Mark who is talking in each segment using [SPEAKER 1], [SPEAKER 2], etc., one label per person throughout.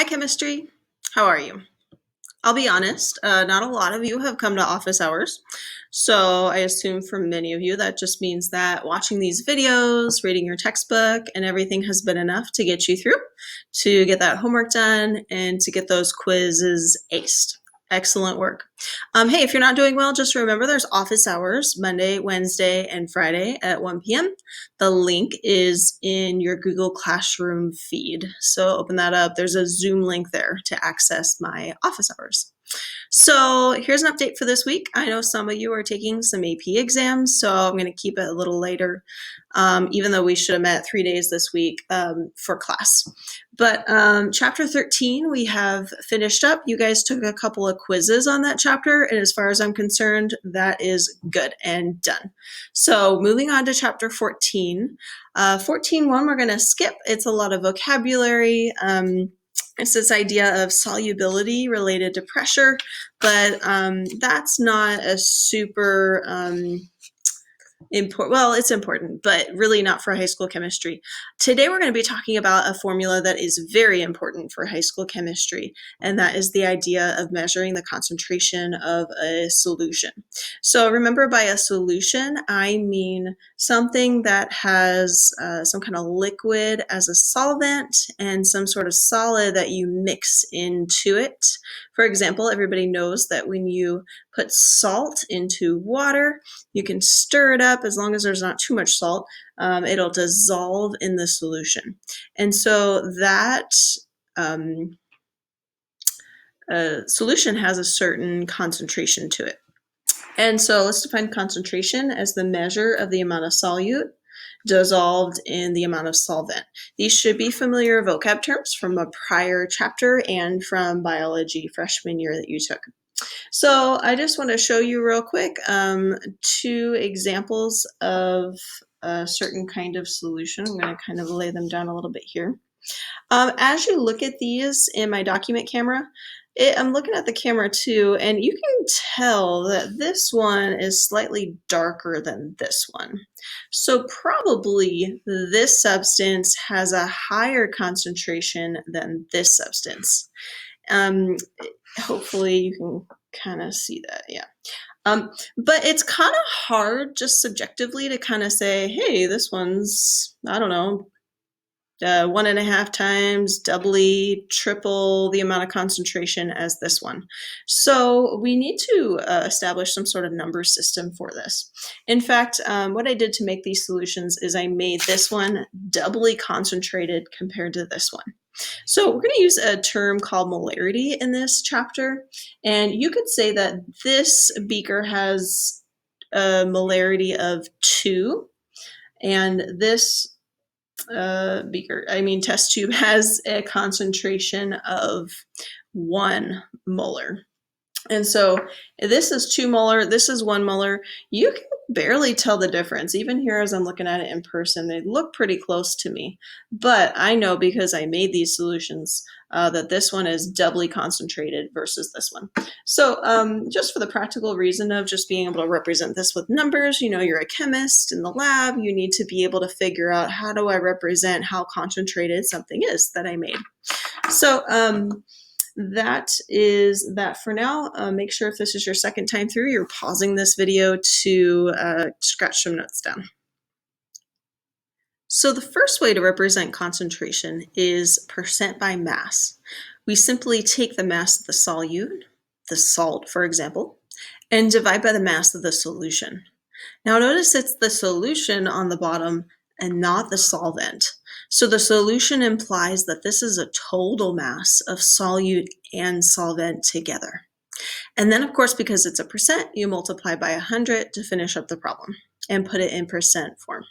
[SPEAKER 1] Hi, chemistry. How are you? I'll be honest, not a lot of you have come to office hours. So I assume for many of you that just means that watching these videos, reading your textbook, and everything has been enough to get you through, to get that homework done, and to get those quizzes aced. Excellent work. Hey, if you're not doing well, just remember there's office hours Monday, Wednesday, and Friday at 1 p.m. The link is in your Google Classroom feed. So open that up. There's a Zoom link there to access my office hours. So here's an update for this week. I know some of you are taking some AP exams, so I'm going to keep it a little later, even though we should have met 3 days this week for class. But chapter 13, we have finished up. You guys took a couple of quizzes on that chapter, and as far as I'm concerned, that is good and done. So moving on to chapter 14. 14.1 we're going to skip. It's a lot of vocabulary. It's this idea of solubility related to pressure, but that's not a super important. Well, it's important, but really not for high school chemistry. Today we're going to be talking about a formula that is very important for high school chemistry, and that is the idea of measuring the concentration of a solution. So remember, by a solution, I mean something that has some kind of liquid as a solvent and some sort of solid that you mix into it. For example, everybody knows that when you put salt into water, you can stir it up as long as there's not too much salt. It'll dissolve in the solution. And so that solution has a certain concentration to it. And so let's define concentration as the measure of the amount of solute dissolved in the amount of solvent. These should be familiar vocab terms from a prior chapter and from biology freshman year that you took. So I just want to show you real quick two examples of a certain kind of solution. I'm going to kind of lay them down a little bit here. As you look at these in my document camera, I'm looking at the camera too, and you can tell that this one is slightly darker than this one. So probably this substance has a higher concentration than this substance. Hopefully you can kind of see that, yeah. But it's kind of hard just subjectively to kind of say, hey, this one's, I don't know, 1.5 times, doubly, triple the amount of concentration as this one. So we need to establish some sort of number system for this. In fact, what I did to make these solutions is I made this one doubly concentrated compared to this one. So we're going to use a term called molarity in this chapter, and you could say that this beaker has a molarity of 2, and this test tube has a concentration of 1 molar. And so this is 2 molar, this is 1 molar. You can barely tell the difference. Even here as I'm looking at it in person, they look pretty close to me. But I know because I made these solutions that this one is doubly concentrated versus this one. So just for the practical reason of just being able to represent this with numbers, you know, you're a chemist in the lab, you need to be able to figure out how do I represent how concentrated something is that I made. So that is that for now. Make sure if this is your second time through, you're pausing this video to scratch some notes down. So the first way to represent concentration is percent by mass. We simply take the mass of the solute, the salt for example, and divide by the mass of the solution. Now notice it's the solution on the bottom and not the solvent. So the solution implies that this is a total mass of solute and solvent together. And then of course, because it's a percent, you multiply by 100 to finish up the problem and put it in percent form.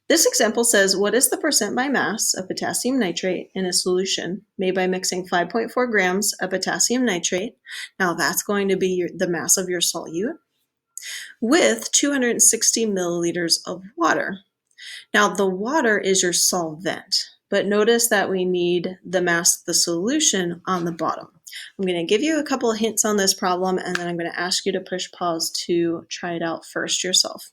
[SPEAKER 1] This example says, what is the percent by mass of potassium nitrate in a solution made by mixing 5.4 grams of potassium nitrate? Now that's going to be the mass of your solute with 260 milliliters of water. Now the water is your solvent, but notice that we need the mass of the solution on the bottom. I'm going to give you a couple of hints on this problem, and then I'm going to ask you to push pause to try it out first yourself.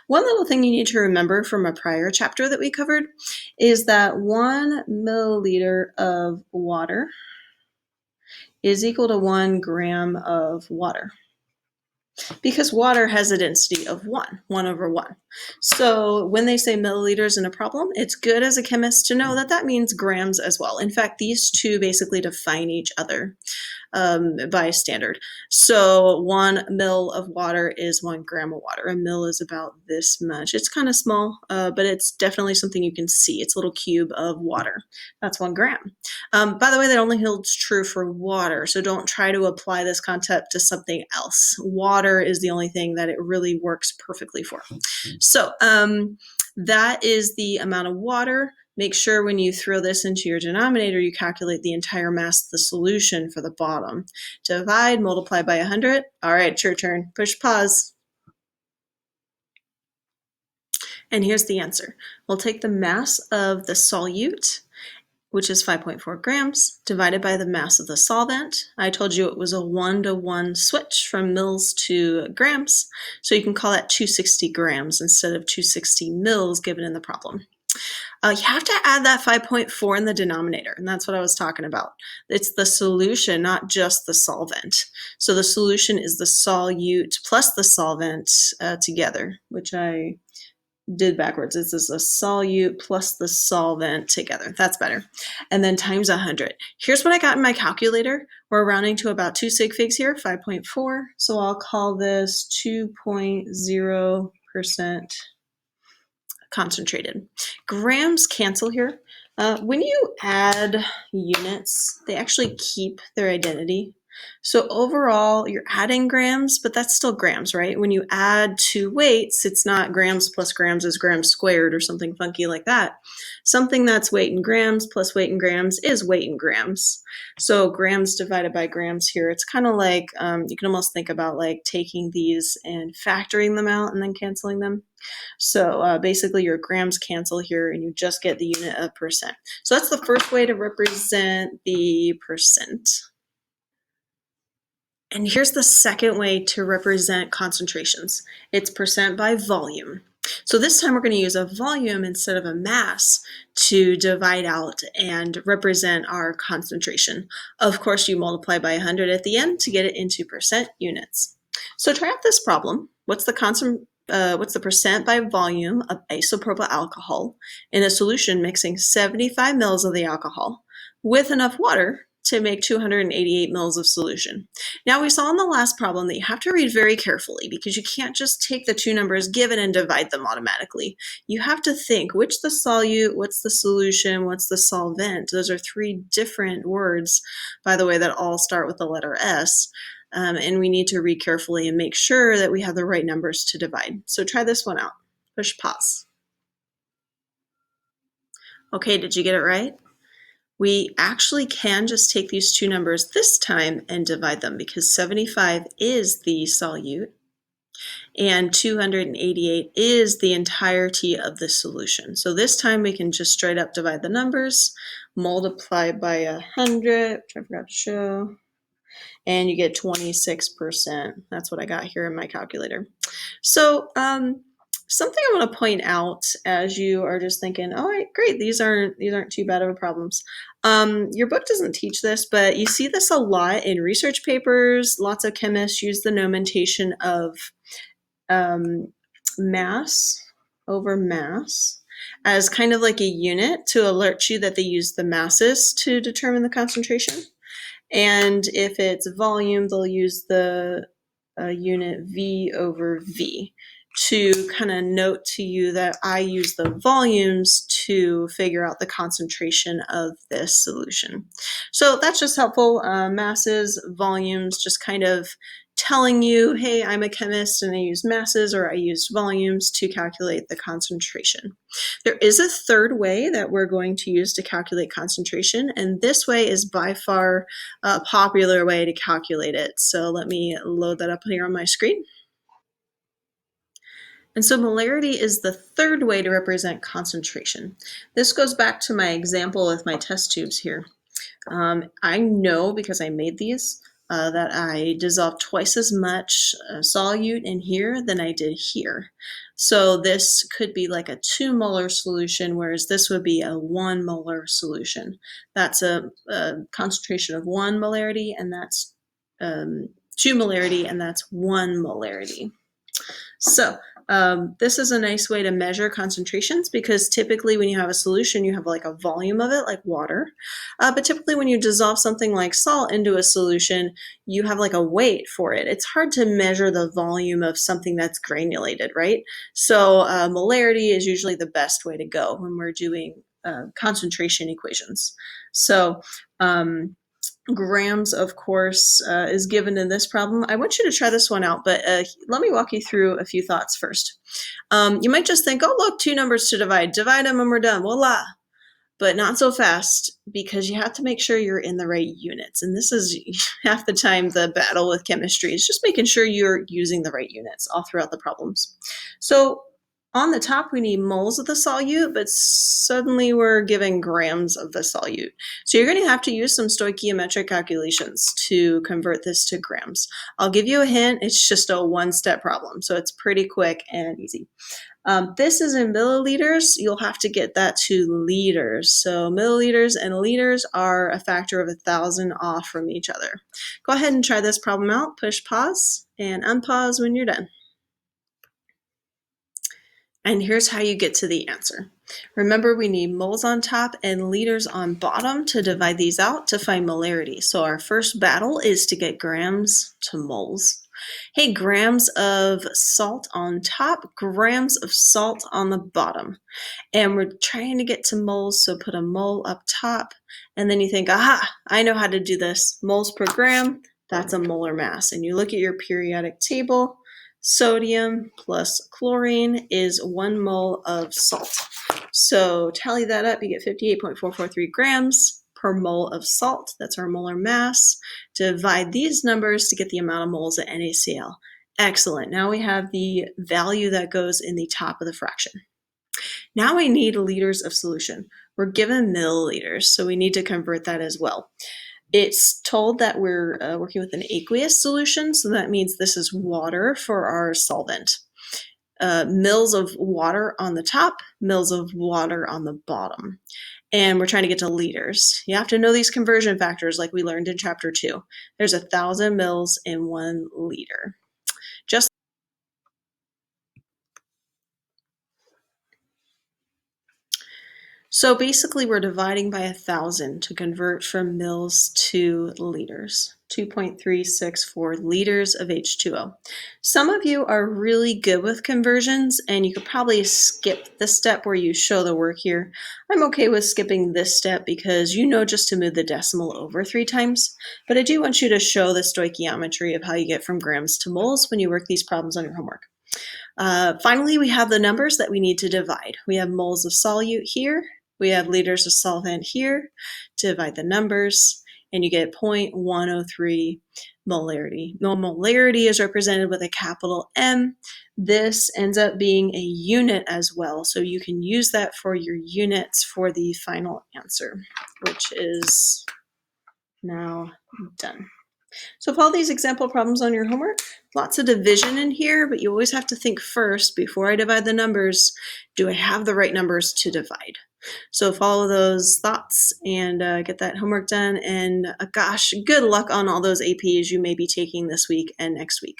[SPEAKER 1] One little thing you need to remember from a prior chapter that we covered is that 1 milliliter of water is equal to 1 gram of water, because water has a density of 1 over 1. So when they say milliliters in a problem, it's good as a chemist to know that that means grams as well. In fact, these two basically define each other by standard. So 1 mil of water is 1 gram of water. A mil is about this much. It's kind of small, but it's definitely something you can see. It's a little cube of water. That's 1 gram. By the way, that only holds true for water, so don't try to apply this concept to something else. Water is the only thing that it really works perfectly for. So that is the amount of water. Make sure when you throw this into your denominator, you calculate the entire mass of the solution for the bottom. Divide, multiply by 100. All right, it's your turn. Push pause. And here's the answer. We'll take the mass of the solute, which is 5.4 grams, divided by the mass of the solvent. I told you it was a 1-to-1 switch from mils to grams, so you can call that 260 grams instead of 260 mils given in the problem. You have to add that 5.4 in the denominator, and that's what I was talking about. It's the solution, not just the solvent. So the solution is the solute plus the solvent together, which I did backwards. This is a solute plus the solvent together. That's better. And then times 100. Here's what I got in my calculator. We're rounding to about 2 sig figs here, 5.4. So I'll call this 2.0% concentrated. Grams cancel here. When you add units, they actually keep their identity. So overall, you're adding grams, but that's still grams, right? When you add two weights, it's not grams plus grams is grams squared or something funky like that. Something that's weight in grams plus weight in grams is weight in grams. So grams divided by grams here, it's kind of like, you can almost think about like taking these and factoring them out and then canceling them. So basically your grams cancel here and you just get the unit of percent. So that's the first way to represent the percent. And here's the second way to represent concentrations. It's percent by volume. So this time we're going to use a volume instead of a mass to divide out and represent our concentration. Of course, you multiply by 100 at the end to get it into percent units. So try out this problem. What's the percent by volume of isopropyl alcohol in a solution mixing 75 mils of the alcohol with enough water to make 288 mils of solution? Now we saw in the last problem that you have to read very carefully because you can't just take the two numbers given and divide them automatically. You have to think which the solute, what's the solution, what's the solvent. Those are three different words, by the way, that all start with the letter S. And we need to read carefully and make sure that we have the right numbers to divide. So try this one out. Push pause. Okay, did you get it right? We actually can just take these two numbers this time and divide them because 75 is the solute and 288 is the entirety of the solution. So this time we can just straight up divide the numbers, multiply by 100, which I forgot to show, and you get 26%. That's what I got here in my calculator. So something I want to point out as you are just thinking, all right, great, these aren't too bad of a problems. Your book doesn't teach this, but you see this a lot in research papers. Lots of chemists use the nomenclature of mass over mass as kind of like a unit to alert you that they use the masses to determine the concentration. And if it's volume, they'll use the unit V over V to kind of note to you that I use the volumes to figure out the concentration of this solution. So that's just helpful. Masses, volumes, just kind of telling you, hey, I'm a chemist and I use masses or I use volumes to calculate the concentration. There is a third way that we're going to use to calculate concentration, and this way is by far a popular way to calculate it. So let me load that up here on my screen. And so molarity is the third way to represent concentration. This goes back to my example with my test tubes here. I know because I made these that I dissolved twice as much solute in here than I did here. So this could be like a 2 molar solution, whereas this would be a 1 molar solution. That's a concentration of 1 molarity, and that's 2 molarity, and that's 1 molarity. So this is a nice way to measure concentrations, because typically when you have a solution, you have like a volume of it, like water. But typically when you dissolve something like salt into a solution, you have like a weight for it. It's hard to measure the volume of something that's granulated, right? So molarity is usually the best way to go when we're doing concentration equations. So grams, of course, is given in this problem. I want you to try this one out, but let me walk you through a few thoughts first. You might just think, oh, look, 2 numbers to divide. Divide them and we're done. Voila. But not so fast, because you have to make sure you're in the right units. And this is half the time the battle with chemistry, is just making sure you're using the right units all throughout the problems. So on the top, we need moles of the solute, but suddenly we're given grams of the solute. So you're going to have to use some stoichiometric calculations to convert this to grams. I'll give you a hint. It's just a one-step problem, so it's pretty quick and easy. This is in milliliters. You'll have to get that to liters. So milliliters and liters are a factor of 1,000 off from each other. Go ahead and try this problem out. Push pause and unpause when you're done. And here's how you get to the answer. Remember, we need moles on top and liters on bottom to divide these out to find molarity. So our first battle is to get grams to moles. Hey, grams of salt on top, grams of salt on the bottom. And we're trying to get to moles, so put a mole up top. And then you think, aha, I know how to do this. Moles per gram, that's a molar mass. And you look at your periodic table. Sodium plus chlorine is 1 mole of salt. So tally that up, you get 58.443 grams per mole of salt. That's our molar mass. Divide these numbers to get the amount of moles at NaCl. Excellent. Now we have the value that goes in the top of the fraction. Now we need liters of solution. We're given milliliters, so we need to convert that as well. It's told that we're working with an aqueous solution, so that means this is water for our solvent. Mils of water on the top, mils of water on the bottom. And we're trying to get to liters. You have to know these conversion factors like we learned in chapter 2. There's 1,000 mils in 1 liter. So basically we're dividing by 1,000 to convert from mils to liters. 2.364 liters of H2O. Some of you are really good with conversions, and you could probably skip the step where you show the work here. I'm okay with skipping this step because you know just to move the decimal over 3 times, but I do want you to show the stoichiometry of how you get from grams to moles when you work these problems on your homework. Finally, we have the numbers that we need to divide. We have moles of solute here. We have liters of solvent here. Divide the numbers, and you get 0.103 molarity. Molarity is represented with a capital M. This ends up being a unit as well, so you can use that for your units for the final answer, which is now done. So follow these example problems on your homework. Lots of division in here, but you always have to think first, before I divide the numbers, do I have the right numbers to divide? So follow those thoughts and get that homework done. And gosh, good luck on all those APs you may be taking this week and next week.